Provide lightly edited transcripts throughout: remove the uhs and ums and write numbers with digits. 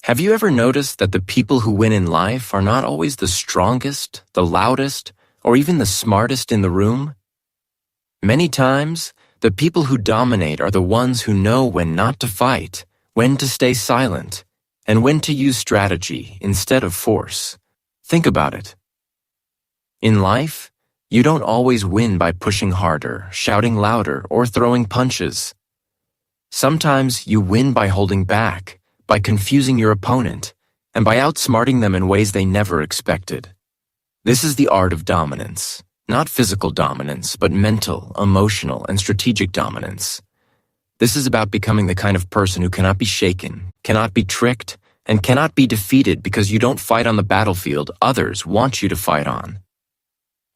Have you ever noticed that the people who win in life are not always the strongest, the loudest, or even the smartest in the room? Many times, the people who dominate are the ones who know when not to fight, when to stay silent, and when to use strategy instead of force. Think about it. In life, you don't always win by pushing harder, shouting louder, or throwing punches. Sometimes you win by holding back, by confusing your opponent, and by outsmarting them in ways they never expected. This is the art of dominance, not physical dominance, but mental, emotional, and strategic dominance. This is about becoming the kind of person who cannot be shaken, cannot be tricked, and cannot be defeated because you don't fight on the battlefield others want you to fight on.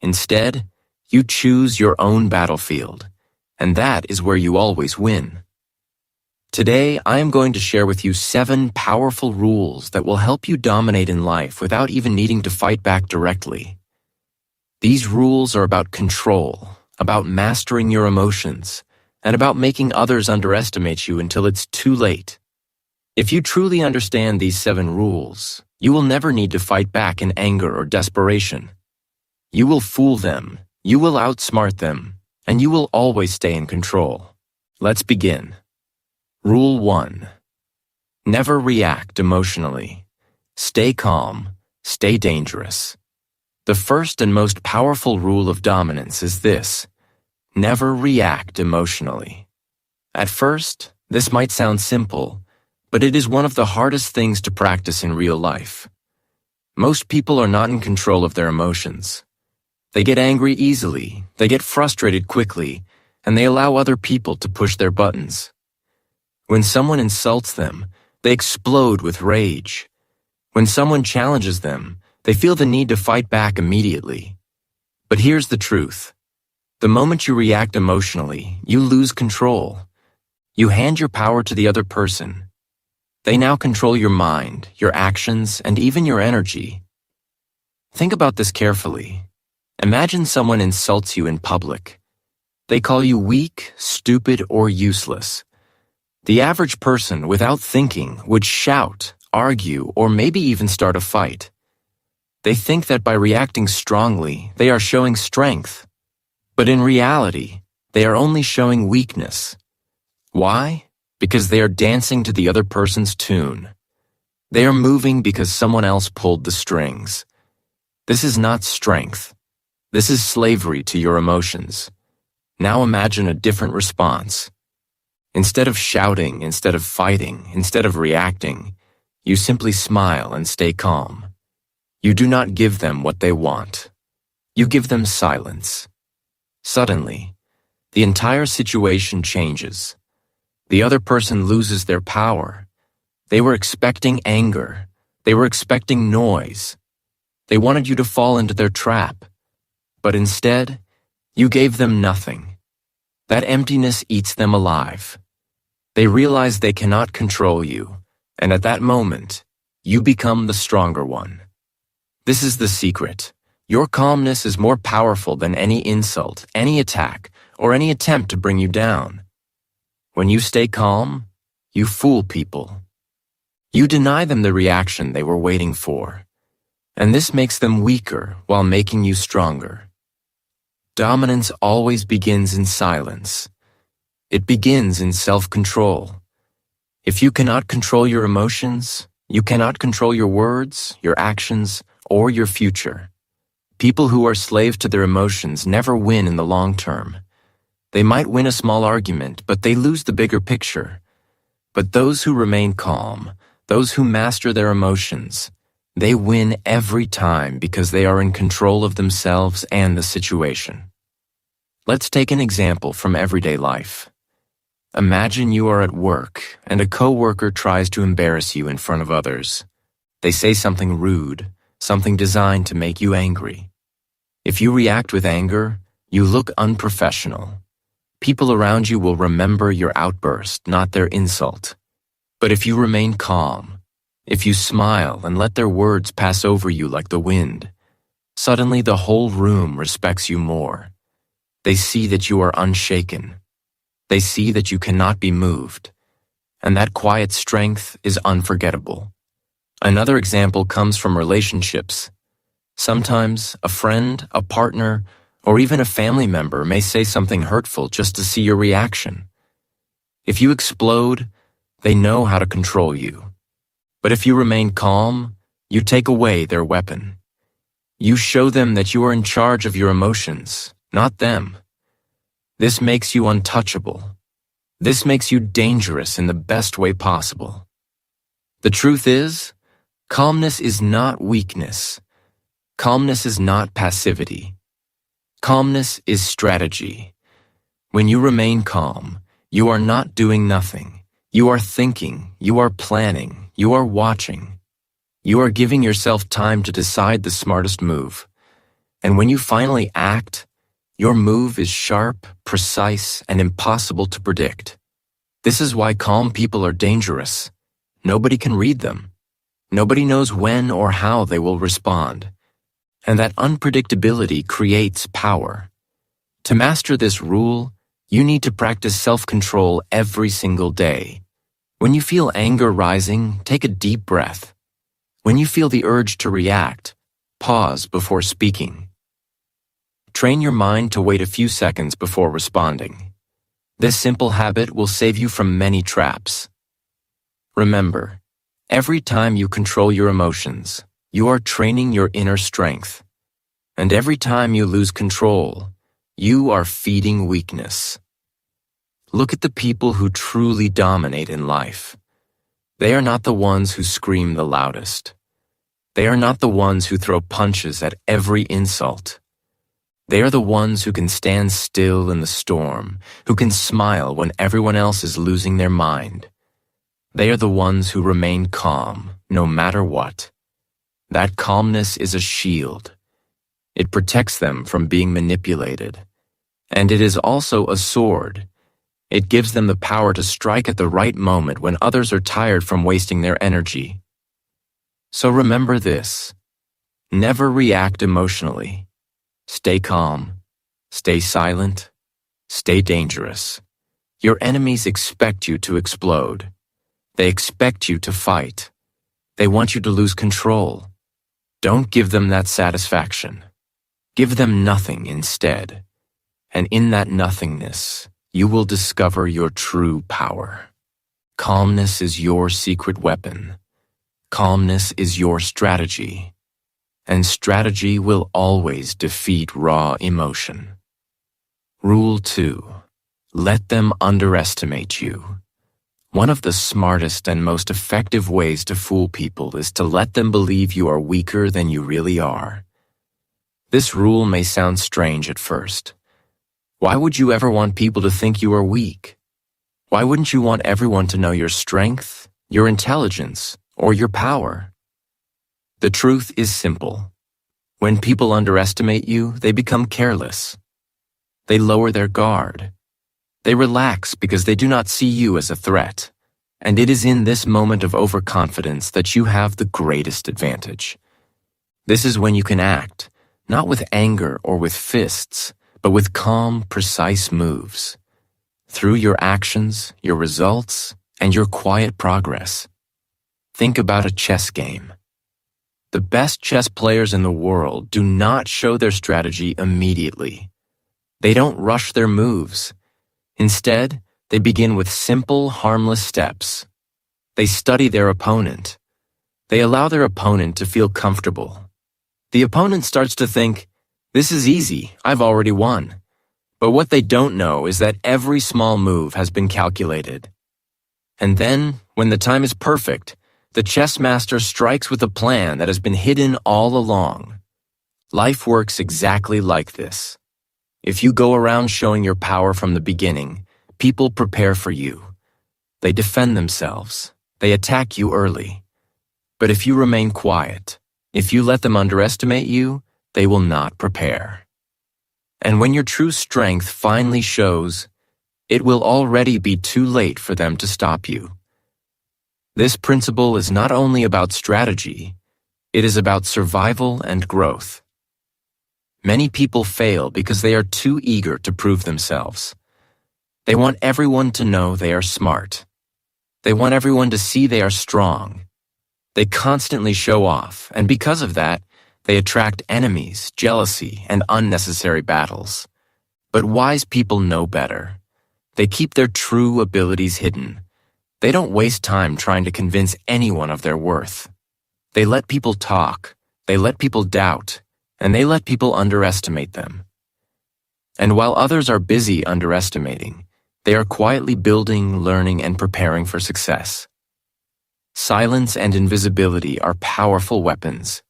Instead, you choose your own battlefield, and that is where you always win. Today, I am going to share with you 7 powerful rules that will help you dominate in life without even needing to fight back directly. These rules are about control, about mastering your emotions, and about making others underestimate you until it's too late. If you truly understand these 7 rules, you will never need to fight back in anger or desperation. You will fool them, you will outsmart them, and you will always stay in control. Let's begin. Rule 1. Never react emotionally. Stay calm, stay dangerous. The first and most powerful rule of dominance is this: never react emotionally. At first, this might sound simple, but it is one of the hardest things to practice in real life. Most people are not in control of their emotions. They get angry easily, they get frustrated quickly, and they allow other people to push their buttons. When someone insults them, they explode with rage. When someone challenges them, they feel the need to fight back immediately. But here's the truth. The moment you react emotionally, you lose control. You hand your power to the other person. They now control your mind, your actions, and even your energy. Think about this carefully. Imagine someone insults you in public. They call you weak, stupid, or useless. The average person, without thinking, would shout, argue, or maybe even start a fight. They think that by reacting strongly, they are showing strength. But in reality, they are only showing weakness. Why? Because they are dancing to the other person's tune. They are moving because someone else pulled the strings. This is not strength. This is slavery to your emotions. Now imagine a different response. Instead of shouting, instead of fighting, instead of reacting, you simply smile and stay calm. You do not give them what they want. You give them silence. Suddenly, the entire situation changes. The other person loses their power. They were expecting anger. They were expecting noise. They wanted you to fall into their trap. But instead, you gave them nothing. That emptiness eats them alive. They realize they cannot control you, and at that moment, you become the stronger one. This is the secret. Your calmness is more powerful than any insult, any attack, or any attempt to bring you down. When you stay calm, you fool people. You deny them the reaction they were waiting for, and this makes them weaker while making you stronger. Dominance always begins in silence. It begins in self-control. If you cannot control your emotions, you cannot control your words, your actions, or your future. People who are slaves to their emotions never win in the long term. They might win a small argument, but they lose the bigger picture. But those who remain calm, those who master their emotions, they win every time because they are in control of themselves and the situation. Let's take an example from everyday life. Imagine you are at work and a coworker tries to embarrass you in front of others. They say something rude, something designed to make you angry. If you react with anger, you look unprofessional. People around you will remember your outburst, not their insult. But if you remain calm, if you smile and let their words pass over you like the wind, suddenly the whole room respects you more. They see that you are unshaken. They see that you cannot be moved. And that quiet strength is unforgettable. Another example comes from relationships. Sometimes a friend, a partner, or even a family member may say something hurtful just to see your reaction. If you explode, they know how to control you. But if you remain calm, you take away their weapon. You show them that you are in charge of your emotions, not them. This makes you untouchable. This makes you dangerous in the best way possible. The truth is, calmness is not weakness. Calmness is not passivity. Calmness is strategy. When you remain calm, you are not doing nothing. You are thinking, you are planning, you are watching. You are giving yourself time to decide the smartest move. And when you finally act, your move is sharp, precise, and impossible to predict. This is why calm people are dangerous. Nobody can read them. Nobody knows when or how they will respond. And that unpredictability creates power. To master this rule, you need to practice self-control every single day. When you feel anger rising, take a deep breath. When you feel the urge to react, pause before speaking. Train your mind to wait a few seconds before responding. This simple habit will save you from many traps. Remember, every time you control your emotions, you are training your inner strength. And every time you lose control, you are feeding weakness. Look at the people who truly dominate in life. They are not the ones who scream the loudest. They are not the ones who throw punches at every insult. They are the ones who can stand still in the storm, who can smile when everyone else is losing their mind. They are the ones who remain calm, no matter what. That calmness is a shield. It protects them from being manipulated. And it is also a sword. It gives them the power to strike at the right moment when others are tired from wasting their energy. So remember this. Never react emotionally. Stay calm. Stay silent. Stay dangerous. Your enemies expect you to explode. They expect you to fight. They want you to lose control. Don't give them that satisfaction. Give them nothing instead. And in that nothingness, you will discover your true power. Calmness is your secret weapon. Calmness is your strategy. And strategy will always defeat raw emotion. Rule 2. Let them underestimate you. One of the smartest and most effective ways to fool people is to let them believe you are weaker than you really are. This rule may sound strange at first. Why would you ever want people to think you are weak? Why wouldn't you want everyone to know your strength, your intelligence, or your power? The truth is simple. When people underestimate you, they become careless. They lower their guard. They relax because they do not see you as a threat. And it is in this moment of overconfidence that you have the greatest advantage. This is when you can act, not with anger or with fists, but with calm, precise moves. Through your actions, your results, and your quiet progress. Think about a chess game. The best chess players in the world do not show their strategy immediately. They don't rush their moves. Instead, they begin with simple, harmless steps. They study their opponent. They allow their opponent to feel comfortable. The opponent starts to think, "This is easy, I've already won." But what they don't know is that every small move has been calculated. And then, when the time is perfect, the chess master strikes with a plan that has been hidden all along. Life works exactly like this. If you go around showing your power from the beginning, people prepare for you. They defend themselves. They attack you early. But if you remain quiet, if you let them underestimate you, they will not prepare. And when your true strength finally shows, it will already be too late for them to stop you. This principle is not only about strategy, it is about survival and growth. Many people fail because they are too eager to prove themselves. They want everyone to know they are smart. They want everyone to see they are strong. They constantly show off, and because of that, they attract enemies, jealousy, and unnecessary battles. But wise people know better. They keep their true abilities hidden. They don't waste time trying to convince anyone of their worth. They let people talk, they let people doubt, and they let people underestimate them. And while others are busy underestimating, they are quietly building, learning, and preparing for success. Silence and invisibility are powerful weapons.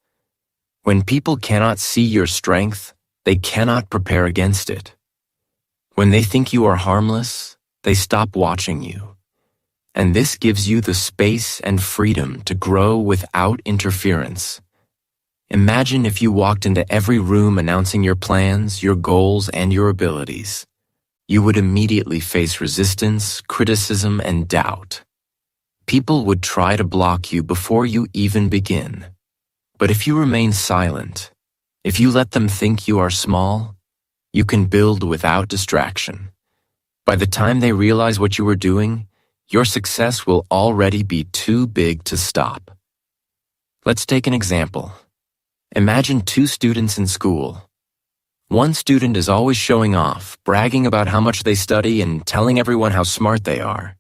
When people cannot see your strength, they cannot prepare against it. When they think you are harmless, they stop watching you. And this gives you the space and freedom to grow without interference. Imagine if you walked into every room announcing your plans, your goals, and your abilities. You would immediately face resistance, criticism, and doubt. People would try to block you before you even begin. But if you remain silent, if you let them think you are small, you can build without distraction. By the time they realize what you are doing, your success will already be too big to stop. Let's take an example. Imagine two students in school. One student is always showing off, bragging about how much they study and telling everyone how smart they are.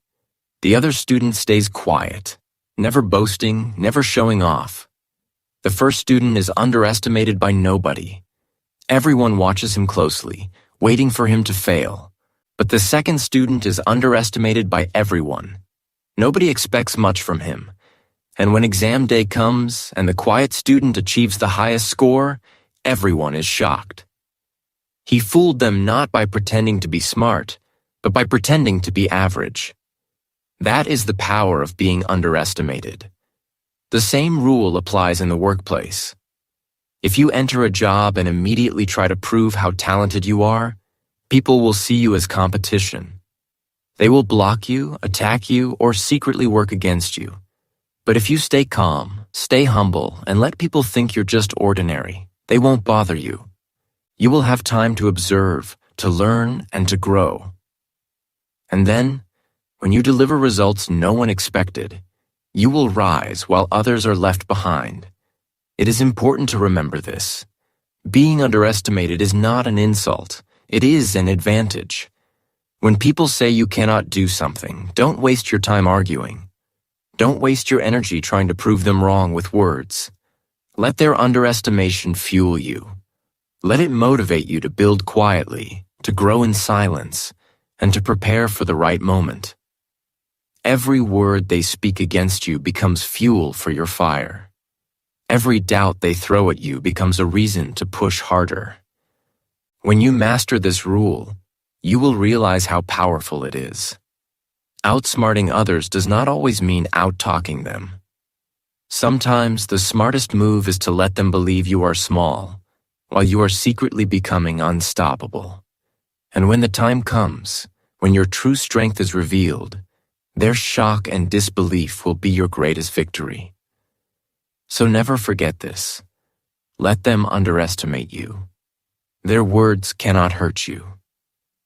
The other student stays quiet, never boasting, never showing off. The first student is underestimated by nobody. Everyone watches him closely, waiting for him to fail. But the second student is underestimated by everyone. Nobody expects much from him. And when exam day comes and the quiet student achieves the highest score, everyone is shocked. He fooled them not by pretending to be smart, but by pretending to be average. That is the power of being underestimated. The same rule applies in the workplace. If you enter a job and immediately try to prove how talented you are, people will see you as competition. They will block you, attack you, or secretly work against you. But if you stay calm, stay humble, and let people think you're just ordinary, they won't bother you. You will have time to observe, to learn, and to grow. And then, when you deliver results no one expected, you will rise while others are left behind. It is important to remember this. Being underestimated is not an insult. It is an advantage. When people say you cannot do something, don't waste your time arguing. Don't waste your energy trying to prove them wrong with words. Let their underestimation fuel you. Let it motivate you to build quietly, to grow in silence, and to prepare for the right moment. Every word they speak against you becomes fuel for your fire. Every doubt they throw at you becomes a reason to push harder. When you master this rule, you will realize how powerful it is. Outsmarting others does not always mean out-talking them. Sometimes the smartest move is to let them believe you are small, while you are secretly becoming unstoppable. And when the time comes, when your true strength is revealed, their shock and disbelief will be your greatest victory. So never forget this. Let them underestimate you. Their words cannot hurt you.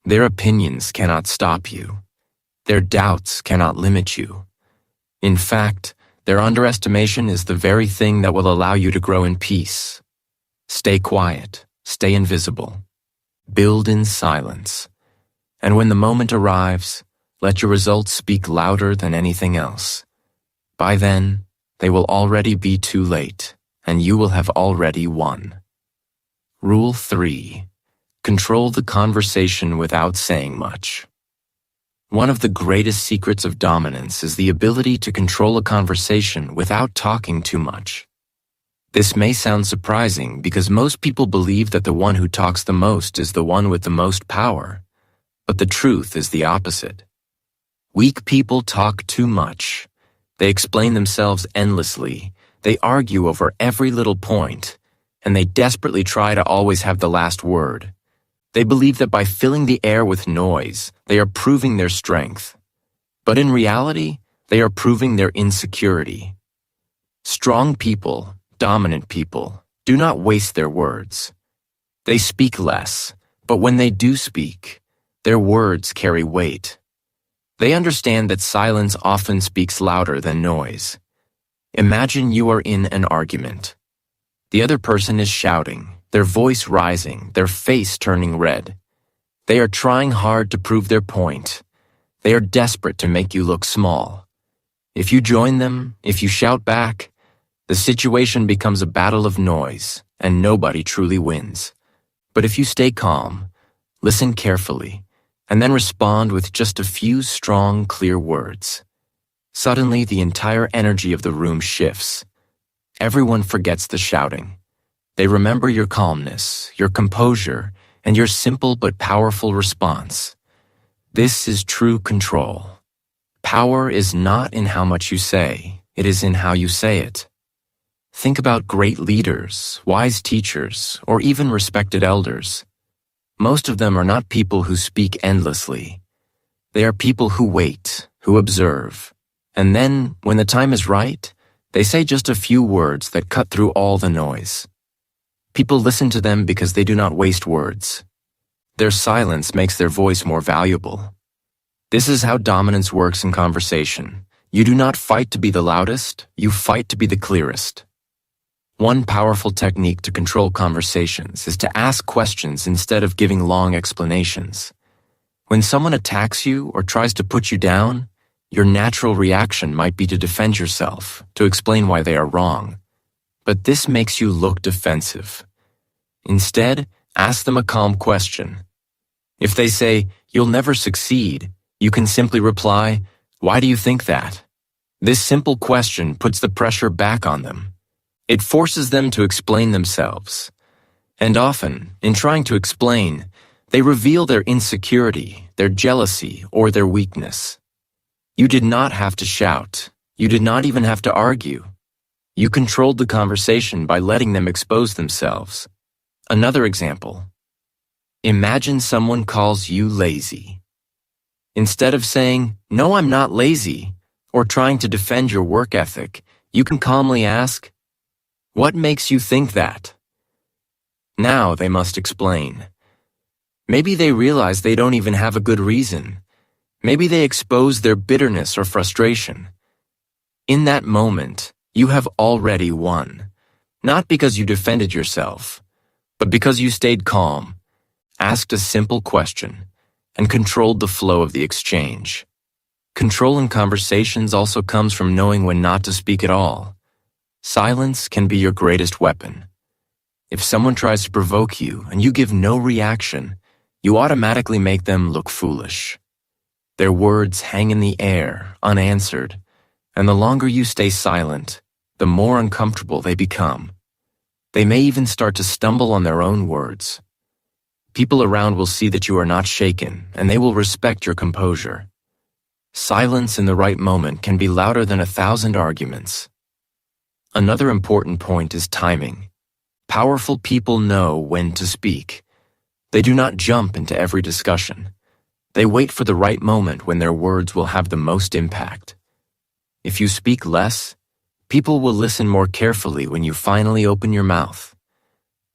Their opinions cannot stop you. Their doubts cannot limit you. In fact, their underestimation is the very thing that will allow you to grow in peace. Stay quiet, stay invisible, build in silence, and when the moment arrives, let your results speak louder than anything else. By then, they will already be too late, and you will have already won. Rule 3. Control the conversation without saying much. One of the greatest secrets of dominance is the ability to control a conversation without talking too much. This may sound surprising because most people believe that the one who talks the most is the one with the most power, but the truth is the opposite. Weak people talk too much. They explain themselves endlessly, they argue over every little point, and they desperately try to always have the last word. They believe that by filling the air with noise, they are proving their strength. But in reality, they are proving their insecurity. Strong people, dominant people, do not waste their words. They speak less, but when they do speak, their words carry weight. They understand that silence often speaks louder than noise. Imagine you are in an argument. The other person is shouting, their voice rising, their face turning red. They are trying hard to prove their point. They are desperate to make you look small. If you join them, if you shout back, the situation becomes a battle of noise, and nobody truly wins. But if you stay calm, listen carefully, and then respond with just a few strong, clear words, suddenly the entire energy of the room shifts. Everyone forgets the shouting. They remember your calmness, your composure, and your simple but powerful response. This is true control. Power is not in how much you say, it is in how you say it. Think about great leaders, wise teachers, or even respected elders. Most of them are not people who speak endlessly. They are people who wait, who observe, and then, when the time is right, they say just a few words that cut through all the noise. People listen to them because they do not waste words. Their silence makes their voice more valuable. This is how dominance works in conversation. You do not fight to be the loudest, you fight to be the clearest. One powerful technique to control conversations is to ask questions instead of giving long explanations. When someone attacks you or tries to put you down, your natural reaction might be to defend yourself, to explain why they are wrong. But this makes you look defensive. Instead, ask them a calm question. If they say, "You'll never succeed," you can simply reply, "Why do you think that?" This simple question puts the pressure back on them. It forces them to explain themselves. And often, in trying to explain, they reveal their insecurity, their jealousy, or their weakness. You did not have to shout. You did not even have to argue. You controlled the conversation by letting them expose themselves. Another example. Imagine someone calls you lazy. Instead of saying, "No, I'm not lazy," or trying to defend your work ethic, you can calmly ask, "What makes you think that?" Now they must explain. Maybe they realize they don't even have a good reason. Maybe they expose their bitterness or frustration. In that moment, you have already won. Not because you defended yourself, but because you stayed calm, asked a simple question, and controlled the flow of the exchange. Control in conversations also comes from knowing when not to speak at all. Silence can be your greatest weapon. If someone tries to provoke you and you give no reaction, you automatically make them look foolish. Their words hang in the air, unanswered, and the longer you stay silent, the more uncomfortable they become. They may even start to stumble on their own words. People around will see that you are not shaken, and they will respect your composure. Silence in the right moment can be louder than 1,000 arguments. Another important point is timing. Powerful people know when to speak. They do not jump into every discussion. They wait for the right moment when their words will have the most impact. If you speak less, people will listen more carefully when you finally open your mouth.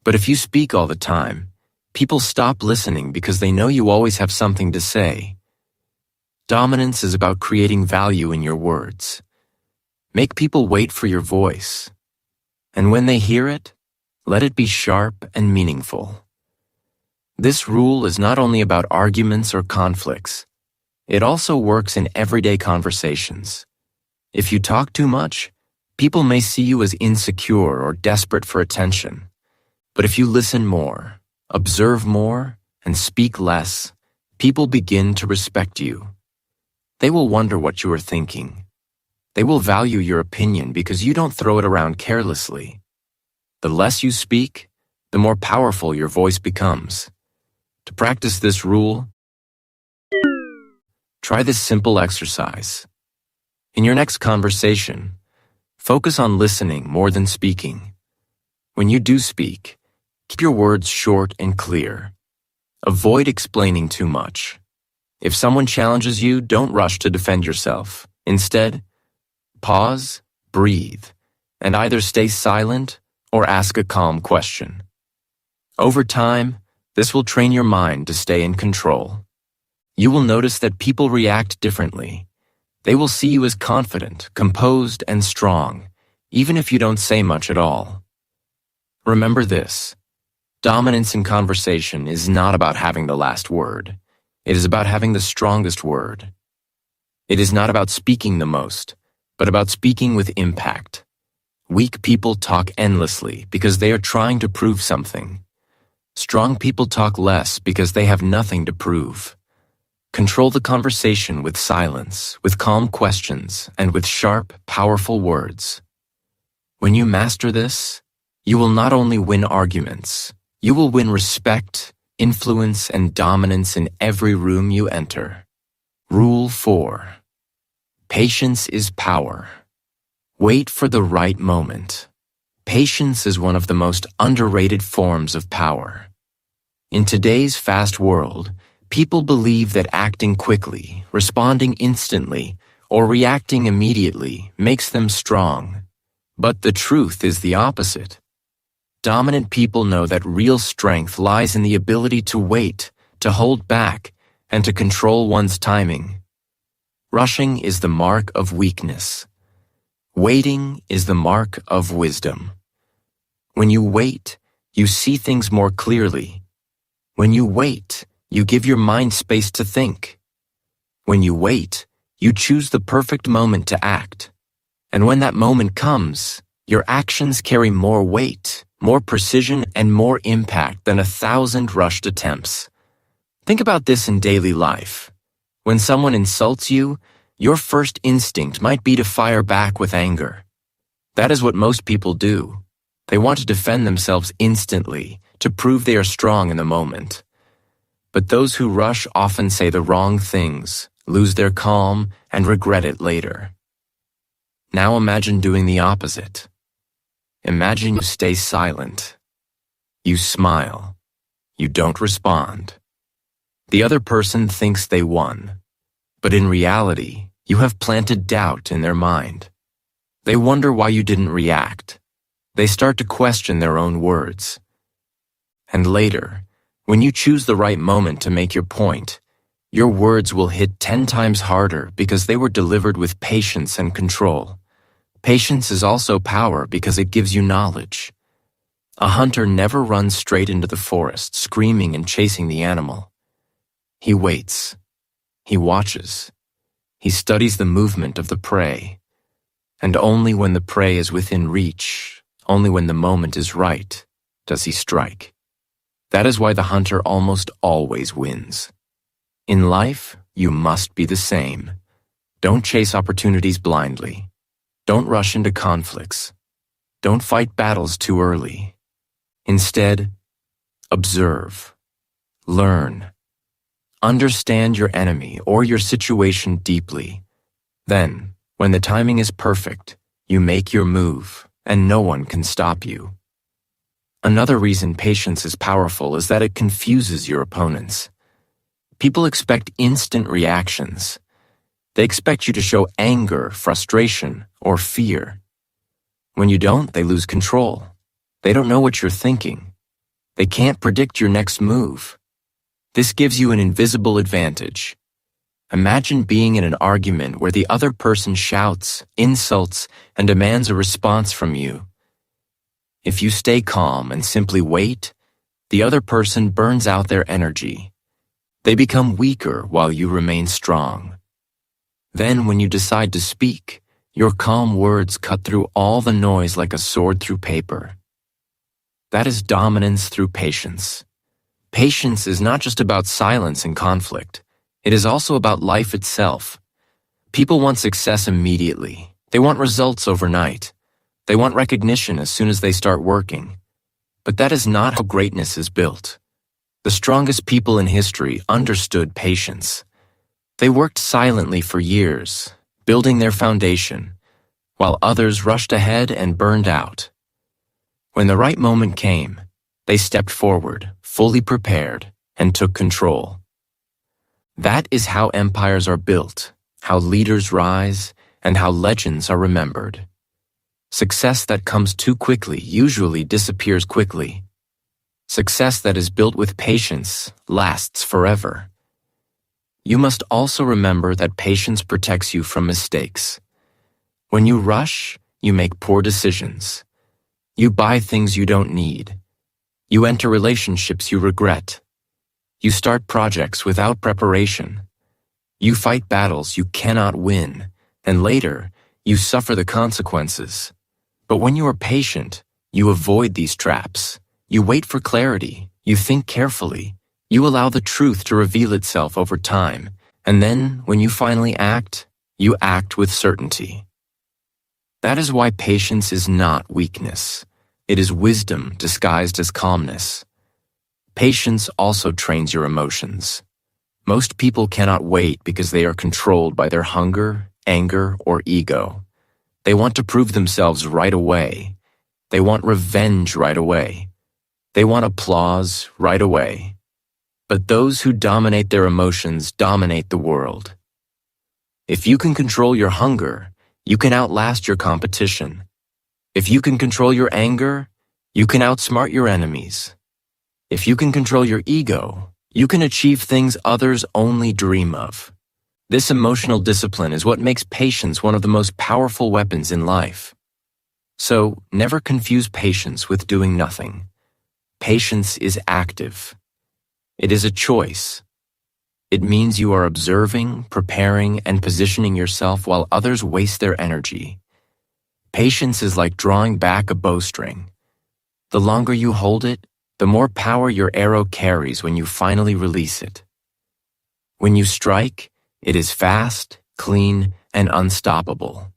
But if you speak all the time, people stop listening because they know you always have something to say. Dominance is about creating value in your words. Make people wait for your voice. And when they hear it, let it be sharp and meaningful. This rule is not only about arguments or conflicts. It also works in everyday conversations. If you talk too much, people may see you as insecure or desperate for attention. But if you listen more, observe more, and speak less, people begin to respect you. They will wonder what you are thinking. They will value your opinion because you don't throw it around carelessly. The less you speak, the more powerful your voice becomes. To practice this rule, try this simple exercise. In your next conversation, focus on listening more than speaking. When you do speak, keep your words short and clear. Avoid explaining too much. If someone challenges you, don't rush to defend yourself. Instead, pause, breathe, and either stay silent or ask a calm question. Over time, this will train your mind to stay in control. You will notice that people react differently. They will see you as confident, composed, and strong, even if you don't say much at all. Remember this: dominance in conversation is not about having the last word. It is about having the strongest word. It is not about speaking the most, but about speaking with impact. Weak people talk endlessly because they are trying to prove something. Strong people talk less because they have nothing to prove. Control the conversation with silence, with calm questions, and with sharp, powerful words. When you master this, you will not only win arguments, you will win respect, influence, and dominance in every room you enter. Rule 4. Patience is power. Wait for the right moment. Patience is one of the most underrated forms of power. In today's fast world, people believe that acting quickly, responding instantly, or reacting immediately makes them strong. But the truth is the opposite. Dominant people know that real strength lies in the ability to wait, to hold back, and to control one's timing. Rushing is the mark of weakness. Waiting is the mark of wisdom. When you wait, you see things more clearly. When you wait, you give your mind space to think. When you wait, you choose the perfect moment to act. And when that moment comes, your actions carry more weight, more precision, and more impact than 1,000 rushed attempts. Think about this in daily life. When someone insults you, your first instinct might be to fire back with anger. That is what most people do. They want to defend themselves instantly, to prove they are strong in the moment. But those who rush often say the wrong things, lose their calm, and regret it later. Now imagine doing the opposite. Imagine you stay silent. You smile. You don't respond. The other person thinks they won, but in reality, you have planted doubt in their mind. They wonder why you didn't react. They start to question their own words. And later, when you choose the right moment to make your point, your words will hit 10 times harder because they were delivered with patience and control. Patience is also power because it gives you knowledge. A hunter never runs straight into the forest, screaming and chasing the animal. He waits. He watches. He studies the movement of the prey. And only when the prey is within reach, only when the moment is right, does he strike. That is why the hunter almost always wins. In life, you must be the same. Don't chase opportunities blindly. Don't rush into conflicts. Don't fight battles too early. Instead, observe, learn, understand your enemy or your situation deeply. Then, when the timing is perfect, you make your move, and no one can stop you. Another reason patience is powerful is that it confuses your opponents. People expect instant reactions. They expect you to show anger, frustration, or fear. When you don't, they lose control. They don't know what you're thinking. They can't predict your next move. This gives you an invisible advantage. Imagine being in an argument where the other person shouts, insults, and demands a response from you. If you stay calm and simply wait, the other person burns out their energy. They become weaker while you remain strong. Then, when you decide to speak, your calm words cut through all the noise like a sword through paper. That is dominance through patience. Patience is not just about silence and conflict. It is also about life itself. People want success immediately. They want results overnight. They want recognition as soon as they start working. But that is not how greatness is built. The strongest people in history understood patience. They worked silently for years, building their foundation, while others rushed ahead and burned out. When the right moment came, they stepped forward, fully prepared, and took control. That is how empires are built, how leaders rise, and how legends are remembered. Success that comes too quickly usually disappears quickly. Success that is built with patience lasts forever. You must also remember that patience protects you from mistakes. When you rush, you make poor decisions. You buy things you don't need. You enter relationships you regret. You start projects without preparation. You fight battles you cannot win, and later, you suffer the consequences. But when you are patient, you avoid these traps. You wait for clarity. You think carefully. You allow the truth to reveal itself over time. And then, when you finally act, you act with certainty. That is why patience is not weakness. It is wisdom disguised as calmness. Patience also trains your emotions. Most people cannot wait because they are controlled by their hunger, anger, or ego. They want to prove themselves right away. They want revenge right away. They want applause right away. But those who dominate their emotions dominate the world. If you can control your hunger, you can outlast your competition. If you can control your anger, you can outsmart your enemies. If you can control your ego, you can achieve things others only dream of. This emotional discipline is what makes patience one of the most powerful weapons in life. So, never confuse patience with doing nothing. Patience is active. It is a choice. It means you are observing, preparing, and positioning yourself while others waste their energy. Patience is like drawing back a bowstring. The longer you hold it, the more power your arrow carries when you finally release it. When you strike, it is fast, clean, and unstoppable.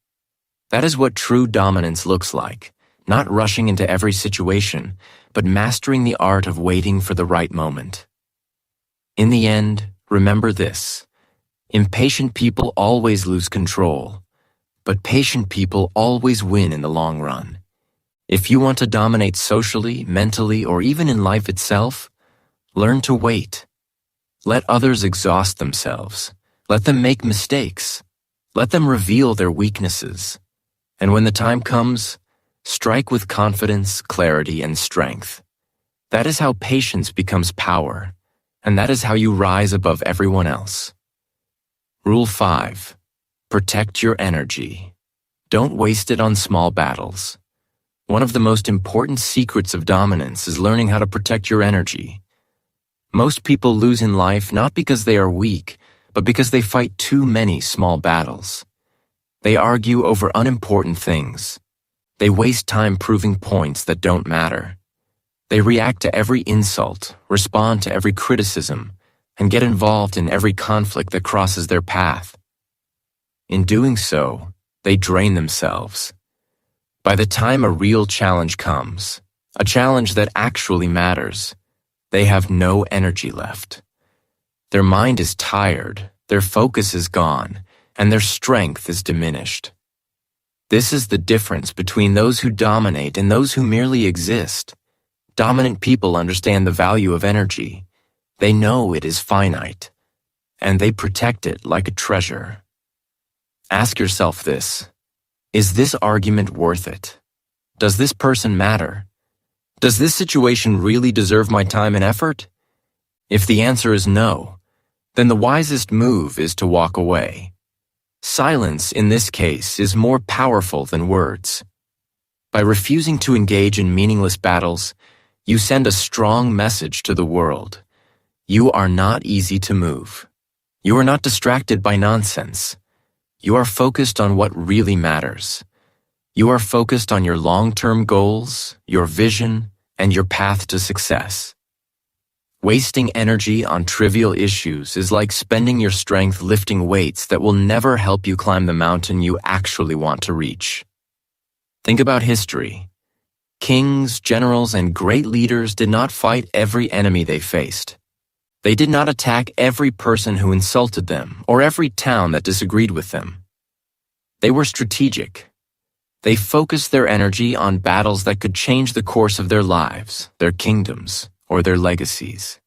That is what true dominance looks like, not rushing into every situation, but mastering the art of waiting for the right moment. In the end, remember this: impatient people always lose control, but patient people always win in the long run. If you want to dominate socially, mentally, or even in life itself, learn to wait. Let others exhaust themselves. Let them make mistakes. Let them reveal their weaknesses. And when the time comes, strike with confidence, clarity, and strength. That is how patience becomes power, and that is how you rise above everyone else. Rule 5. Protect your energy. Don't waste it on small battles. One of the most important secrets of dominance is learning how to protect your energy. Most people lose in life not because they are weak, but because they fight too many small battles. They argue over unimportant things. They waste time proving points that don't matter. They react to every insult, respond to every criticism, and get involved in every conflict that crosses their path. In doing so, they drain themselves. By the time a real challenge comes, a challenge that actually matters, they have no energy left. Their mind is tired, their focus is gone, and their strength is diminished. This is the difference between those who dominate and those who merely exist. Dominant people understand the value of energy. They know it is finite, and they protect it like a treasure. Ask yourself this: is this argument worth it? Does this person matter? Does this situation really deserve my time and effort? If the answer is no, then the wisest move is to walk away. Silence, in this case, is more powerful than words. By refusing to engage in meaningless battles, you send a strong message to the world. You are not easy to move. You are not distracted by nonsense. You are focused on what really matters. You are focused on your long-term goals, your vision, and your path to success. Wasting energy on trivial issues is like spending your strength lifting weights that will never help you climb the mountain you actually want to reach. Think about history. Kings, generals, and great leaders did not fight every enemy they faced. They did not attack every person who insulted them or every town that disagreed with them. They were strategic. They focused their energy on battles that could change the course of their lives, their kingdoms, or their legacies.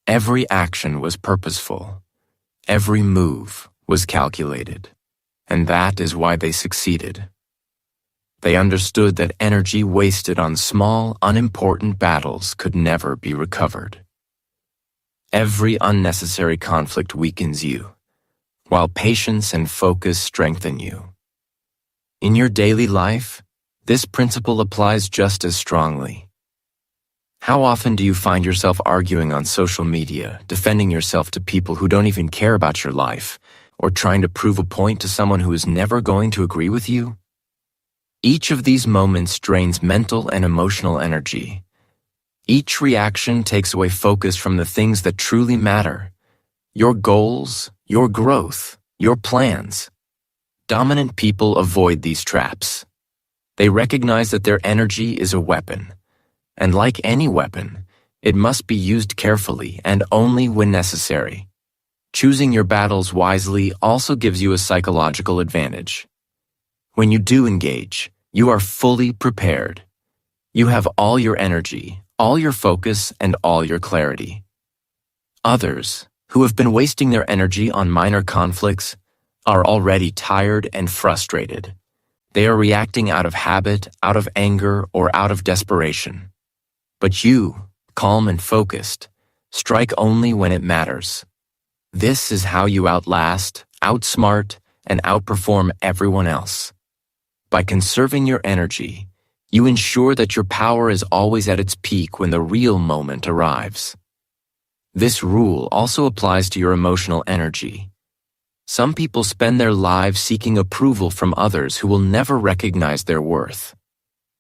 Every action was purposeful. Every move was calculated. And that is why they succeeded. They understood that energy wasted on small, unimportant battles could never be recovered. Every unnecessary conflict weakens you, while patience and focus strengthen you. In your daily life, this principle applies just as strongly. How often do you find yourself arguing on social media, defending yourself to people who don't even care about your life, or trying to prove a point to someone who is never going to agree with you? Each of these moments drains mental and emotional energy. Each reaction takes away focus from the things that truly matter: your goals, your growth, your plans. Dominant people avoid these traps. They recognize that their energy is a weapon, and like any weapon, it must be used carefully and only when necessary. Choosing your battles wisely also gives you a psychological advantage. When you do engage, you are fully prepared. You have all your energy, all your focus, and all your clarity. Others, who have been wasting their energy on minor conflicts, are already tired and frustrated. They are reacting out of habit, out of anger, or out of desperation. But you, calm and focused, strike only when it matters. This is how you outlast, outsmart, and outperform everyone else. By conserving your energy, you ensure that your power is always at its peak when the real moment arrives. This rule also applies to your emotional energy. Some people spend their lives seeking approval from others who will never recognize their worth.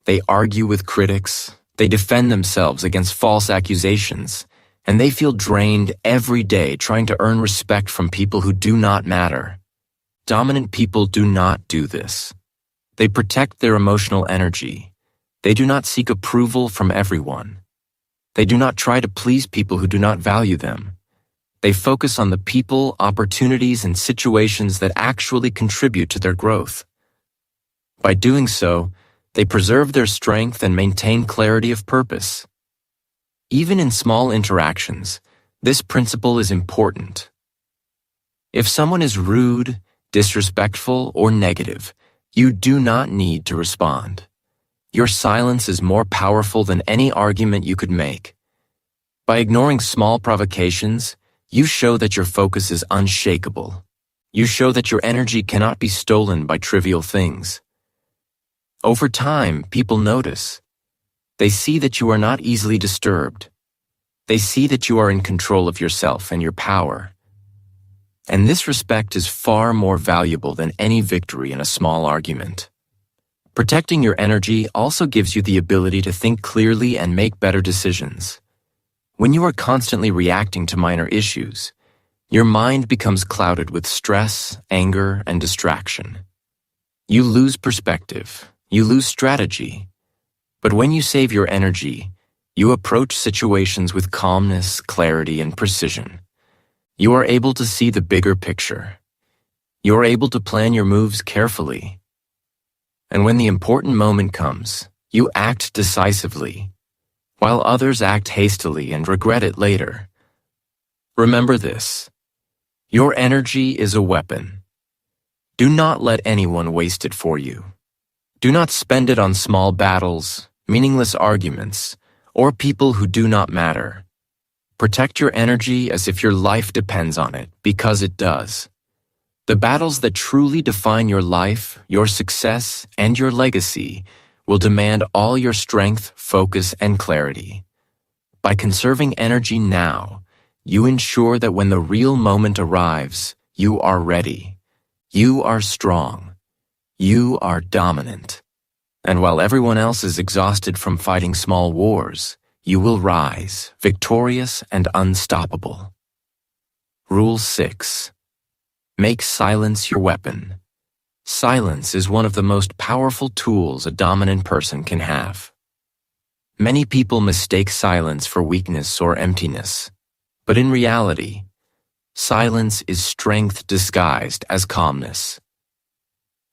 They argue with critics, they defend themselves against false accusations, and they feel drained every day trying to earn respect from people who do not matter. Dominant people do not do this. They protect their emotional energy. They do not seek approval from everyone. They do not try to please people who do not value them. They focus on the people, opportunities, and situations that actually contribute to their growth. By doing so, they preserve their strength and maintain clarity of purpose. Even in small interactions, this principle is important. If someone is rude, disrespectful, or negative, you do not need to respond. Your silence is more powerful than any argument you could make. By ignoring small provocations, you show that your focus is unshakable. You show that your energy cannot be stolen by trivial things. Over time, people notice. They see that you are not easily disturbed. They see that you are in control of yourself and your power. And this respect is far more valuable than any victory in a small argument. Protecting your energy also gives you the ability to think clearly and make better decisions. When you are constantly reacting to minor issues, your mind becomes clouded with stress, anger, and distraction. You lose perspective, you lose strategy. But when you save your energy, you approach situations with calmness, clarity, and precision. You are able to see the bigger picture. You are able to plan your moves carefully. And when the important moment comes, you act decisively, while others act hastily and regret it later. Remember this: your energy is a weapon. Do not let anyone waste it for you. Do not spend it on small battles, meaningless arguments, or people who do not matter. Protect your energy as if your life depends on it, because it does. The battles that truly define your life, your success, and your legacy will demand all your strength, focus, and clarity. By conserving energy now, you ensure that when the real moment arrives, you are ready. You are strong. You are dominant. And while everyone else is exhausted from fighting small wars, you will rise, victorious and unstoppable. Rule 6. Make silence your weapon. Silence is one of the most powerful tools a dominant person can have. Many people mistake silence for weakness or emptiness, but in reality, silence is strength disguised as calmness.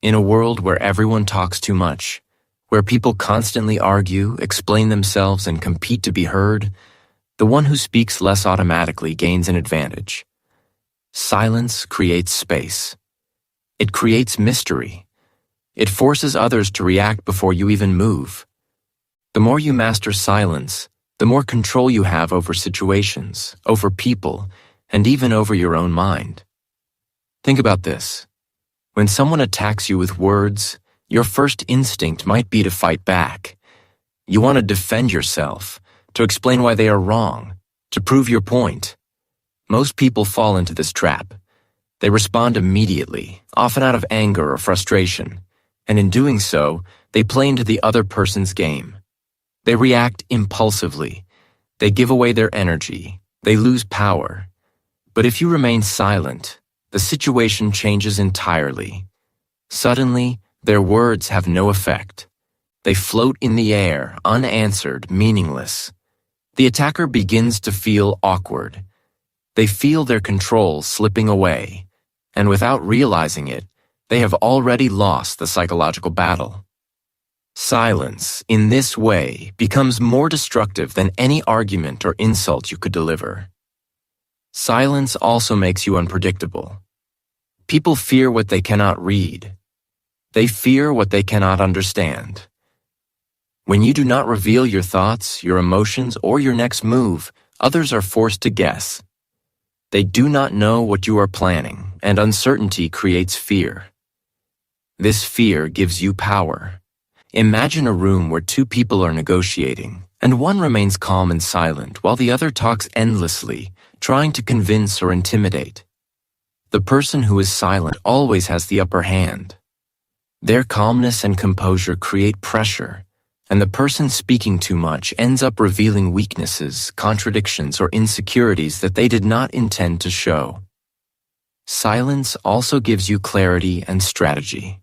In a world where everyone talks too much, where people constantly argue, explain themselves, and compete to be heard, the one who speaks less automatically gains an advantage. Silence creates space. It creates mystery. It forces others to react before you even move. The more you master silence, the more control you have over situations, over people, and even over your own mind. Think about this. When someone attacks you with words, Your first instinct might be to fight back. You want to defend yourself, to explain why they are wrong, to prove your point. Most people fall into this trap. They respond immediately, often out of anger or frustration, and in doing so, they play into the other person's game. They react impulsively. They give away their energy. They lose power. But if you remain silent, the situation changes entirely. Suddenly, their words have no effect. They float in the air, unanswered, meaningless. The attacker begins to feel awkward. They feel their control slipping away, and without realizing it, they have already lost the psychological battle. Silence, in this way, becomes more destructive than any argument or insult you could deliver. Silence also makes you unpredictable. People fear what they cannot read. They fear what they cannot understand. When you do not reveal your thoughts, your emotions, or your next move, others are forced to guess. They do not know what you are planning, and uncertainty creates fear. This fear gives you power. Imagine a room where two people are negotiating, and one remains calm and silent while the other talks endlessly, trying to convince or intimidate. The person who is silent always has the upper hand. Their calmness and composure create pressure, and the person speaking too much ends up revealing weaknesses, contradictions, or insecurities that they did not intend to show. Silence also gives you clarity and strategy.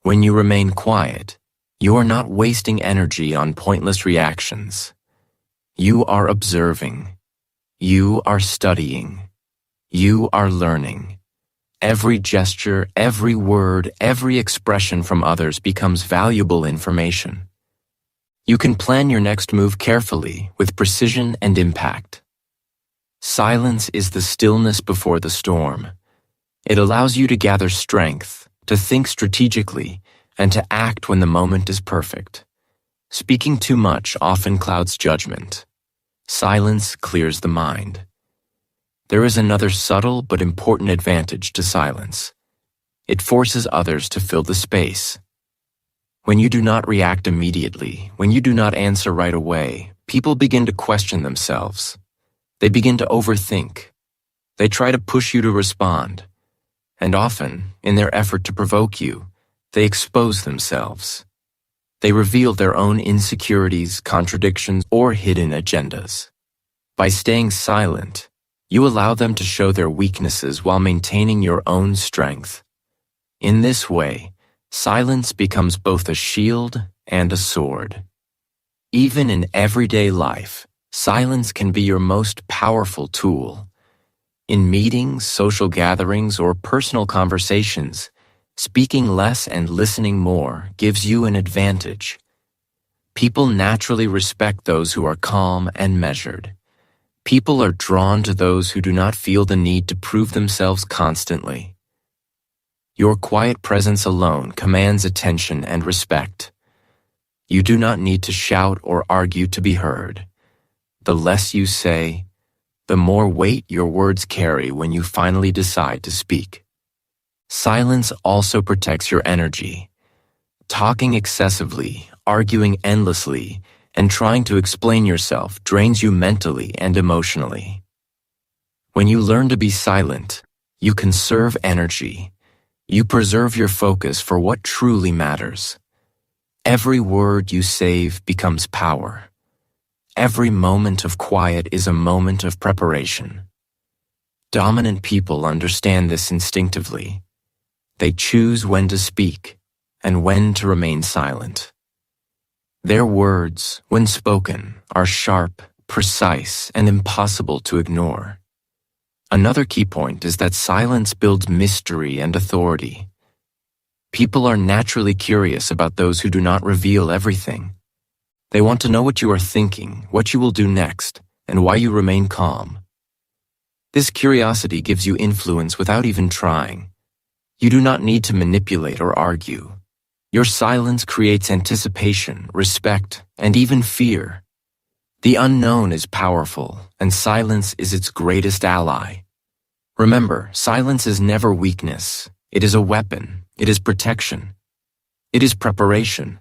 When you remain quiet, you are not wasting energy on pointless reactions. You are observing. You are studying. You are learning. Every gesture, every word, every expression from others becomes valuable information. You can plan your next move carefully, with precision and impact. Silence is the stillness before the storm. It allows you to gather strength, to think strategically, and to act when the moment is perfect. Speaking too much often clouds judgment. Silence clears the mind. There is another subtle but important advantage to silence. It forces others to fill the space. When you do not react immediately, when you do not answer right away, people begin to question themselves. They begin to overthink. They try to push you to respond. And often, in their effort to provoke you, they expose themselves. They reveal their own insecurities, contradictions, or hidden agendas. By staying silent, you allow them to show their weaknesses while maintaining your own strength. In this way, silence becomes both a shield and a sword. Even in everyday life, silence can be your most powerful tool. In meetings, social gatherings, or personal conversations, speaking less and listening more gives you an advantage. People naturally respect those who are calm and measured. People are drawn to those who do not feel the need to prove themselves constantly. Your quiet presence alone commands attention and respect. You do not need to shout or argue to be heard. The less you say, the more weight your words carry when you finally decide to speak. Silence also protects your energy. Talking excessively, arguing endlessly, and trying to explain yourself drains you mentally and emotionally. When you learn to be silent, you conserve energy. You preserve your focus for what truly matters. Every word you save becomes power. Every moment of quiet is a moment of preparation. Dominant people understand this instinctively. They choose when to speak and when to remain silent. Their words, when spoken, are sharp, precise, and impossible to ignore. Another key point is that silence builds mystery and authority. People are naturally curious about those who do not reveal everything. They want to know what you are thinking, what you will do next, and why you remain calm. This curiosity gives you influence without even trying. You do not need to manipulate or argue. Your silence creates anticipation, respect, and even fear. The unknown is powerful, and silence is its greatest ally. Remember, silence is never weakness. It is a weapon. It is protection. It is preparation.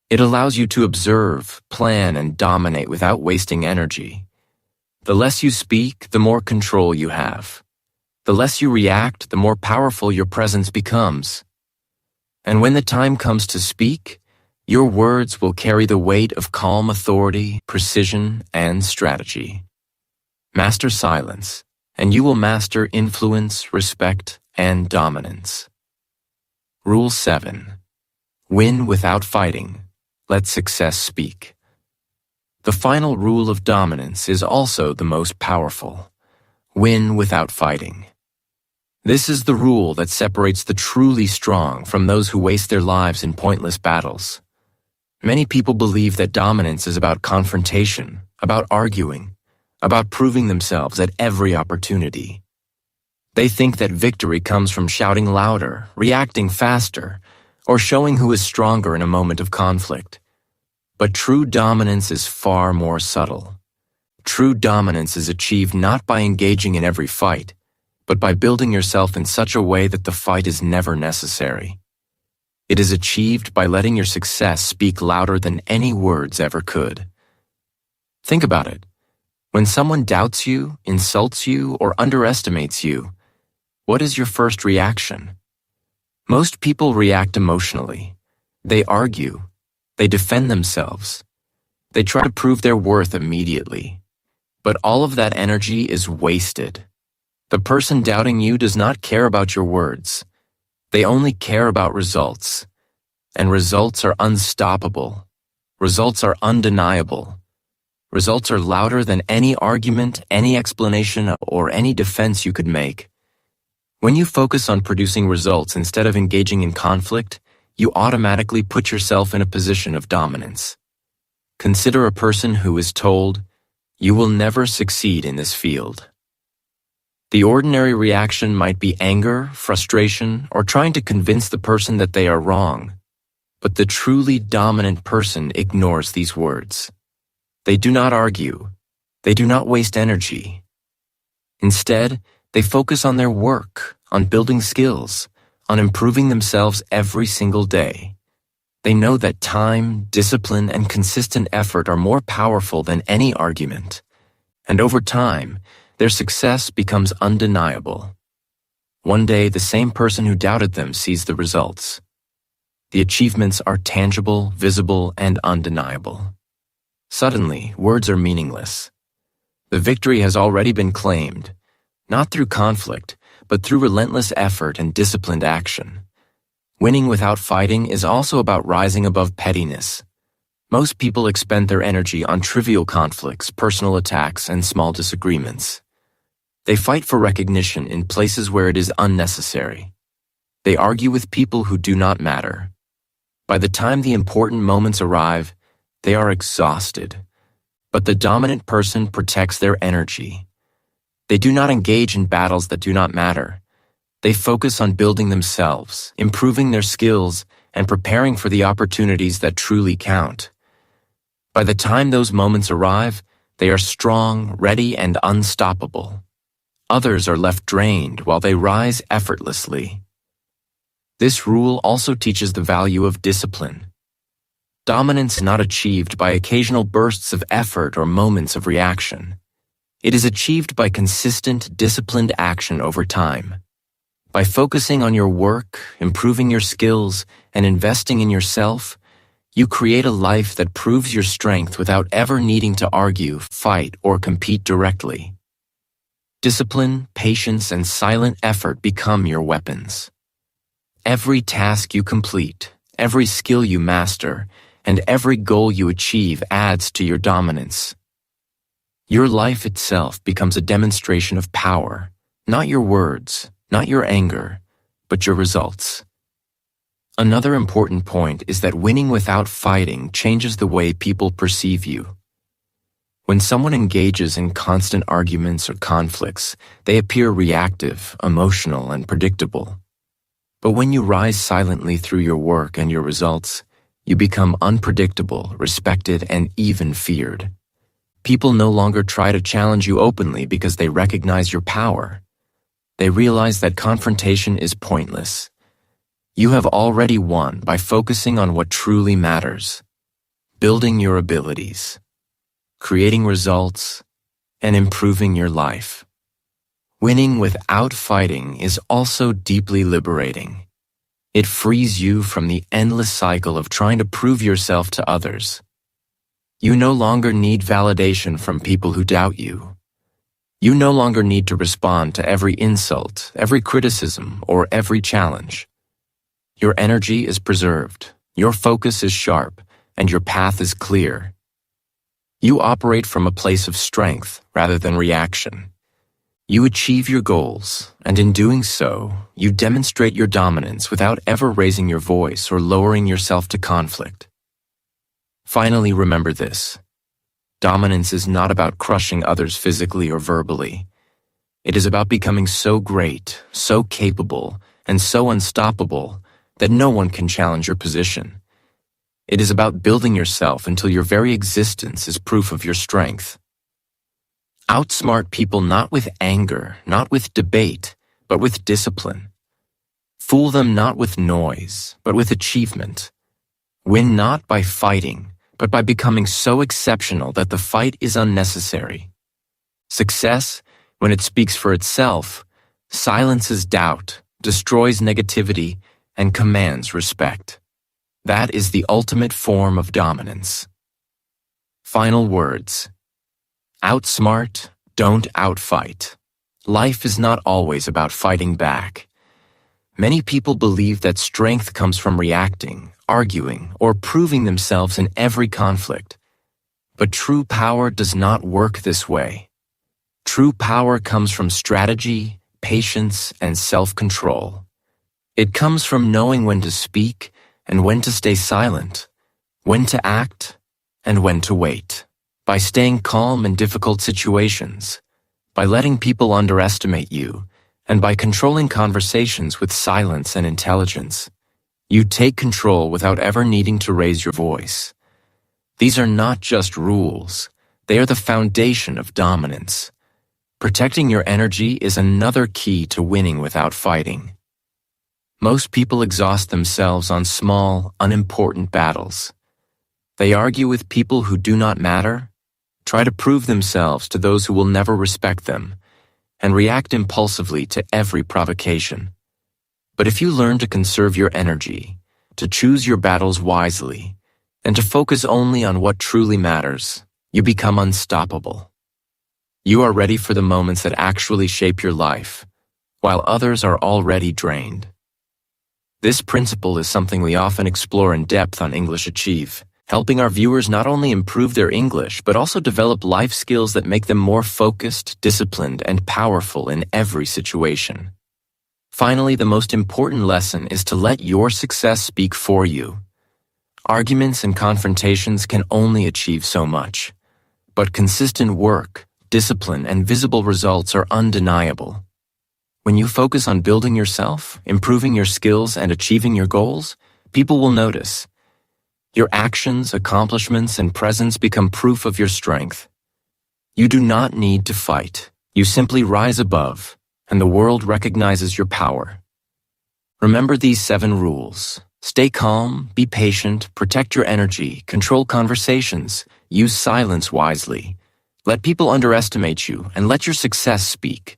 It allows you to observe, plan, and dominate without wasting energy. The less you speak, the more control you have. The less you react, the more powerful your presence becomes. And when the time comes to speak, your words will carry the weight of calm authority, precision, and strategy. Master silence, and you will master influence, respect, and dominance. Rule 7. Win without fighting. Let success speak. The final rule of dominance is also the most powerful. Win without fighting. This is the rule that separates the truly strong from those who waste their lives in pointless battles. Many people believe that dominance is about confrontation, about arguing, about proving themselves at every opportunity. They think that victory comes from shouting louder, reacting faster, or showing who is stronger in a moment of conflict. But true dominance is far more subtle. True dominance is achieved not by engaging in every fight, but by building yourself in such a way that the fight is never necessary. It is achieved by letting your success speak louder than any words ever could. Think about it. When someone doubts you, insults you, or underestimates you, what is your first reaction? Most people react emotionally. They argue. They defend themselves. They try to prove their worth immediately. But all of that energy is wasted. The person doubting you does not care about your words. They only care about results. And results are unstoppable. Results are undeniable. Results are louder than any argument, any explanation, or any defense you could make. When you focus on producing results instead of engaging in conflict, you automatically put yourself in a position of dominance. Consider a person who is told, "You will never succeed in this field." The ordinary reaction might be anger, frustration, or trying to convince the person that they are wrong. But the truly dominant person ignores these words. They do not argue. They do not waste energy. Instead, they focus on their work, on building skills, on improving themselves every single day. They know that time, discipline, and consistent effort are more powerful than any argument. And over time, their success becomes undeniable. One day, the same person who doubted them sees the results. The achievements are tangible, visible, and undeniable. Suddenly, words are meaningless. The victory has already been claimed, not through conflict, but through relentless effort and disciplined action. Winning without fighting is also about rising above pettiness. Most people expend their energy on trivial conflicts, personal attacks, and small disagreements. They fight for recognition in places where it is unnecessary. They argue with people who do not matter. By the time the important moments arrive, they are exhausted. But the dominant person protects their energy. They do not engage in battles that do not matter. They focus on building themselves, improving their skills, and preparing for the opportunities that truly count. By the time those moments arrive, they are strong, ready, and unstoppable. Others are left drained while they rise effortlessly. This rule also teaches the value of discipline. Dominance is not achieved by occasional bursts of effort or moments of reaction. It is achieved by consistent, disciplined action over time. By focusing on your work, improving your skills, and investing in yourself, you create a life that proves your strength without ever needing to argue, fight, or compete directly. Discipline, patience, and silent effort become your weapons. Every task you complete, every skill you master, and every goal you achieve adds to your dominance. Your life itself becomes a demonstration of power, not your words, not your anger, but your results. Another important point is that winning without fighting changes the way people perceive you. When someone engages in constant arguments or conflicts, they appear reactive, emotional, and predictable. But when you rise silently through your work and your results, you become unpredictable, respected, and even feared. People no longer try to challenge you openly because they recognize your power. They realize that confrontation is pointless. You have already won by focusing on what truly matters, building your abilities, creating results, and improving your life. Winning without fighting is also deeply liberating. It frees you from the endless cycle of trying to prove yourself to others. You no longer need validation from people who doubt you. You no longer need to respond to every insult, every criticism, or every challenge. Your energy is preserved, your focus is sharp, and your path is clear. You operate from a place of strength rather than reaction. You achieve your goals, and in doing so, you demonstrate your dominance without ever raising your voice or lowering yourself to conflict. Finally, remember this. Dominance is not about crushing others physically or verbally. It is about becoming so great, so capable, and so unstoppable that no one can challenge your position. It is about building yourself until your very existence is proof of your strength. Outsmart people not with anger, not with debate, but with discipline. Fool them not with noise, but with achievement. Win not by fighting, but by becoming so exceptional that the fight is unnecessary. Success, when it speaks for itself, silences doubt, destroys negativity, and commands respect. That is the ultimate form of dominance. Final words. Outsmart, don't outfight. Life is not always about fighting back. Many people believe that strength comes from reacting, arguing, or proving themselves in every conflict. But true power does not work this way. True power comes from strategy, patience, and self-control. It comes from knowing when to speak and when to stay silent, when to act and when to wait. By staying calm in difficult situations, by letting people underestimate you, and by controlling conversations with silence and intelligence. You take control without ever needing to raise your voice. These are not just rules, they are the foundation of dominance. Protecting your energy is another key to winning without fighting. Most people exhaust themselves on small, unimportant battles. They argue with people who do not matter, try to prove themselves to those who will never respect them, and react impulsively to every provocation. But if you learn to conserve your energy, to choose your battles wisely, and to focus only on what truly matters, you become unstoppable. You are ready for the moments that actually shape your life, while others are already drained. This principle is something we often explore in depth on English Achieve, helping our viewers not only improve their English, but also develop life skills that make them more focused, disciplined, and powerful in every situation. Finally, the most important lesson is to let your success speak for you. Arguments and confrontations can only achieve so much, but consistent work, discipline, and visible results are undeniable. When you focus on building yourself, improving your skills, and achieving your goals, people will notice. Your actions, accomplishments, and presence become proof of your strength. You do not need to fight. You simply rise above, and the world recognizes your power. Remember these 7 rules. Stay calm, be patient, protect your energy, control conversations, use silence wisely. Let people underestimate you, and let your success speak.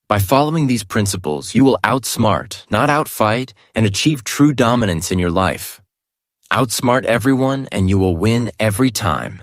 By following these principles, you will outsmart, not outfight, and achieve true dominance in your life. Outsmart everyone, and you will win every time.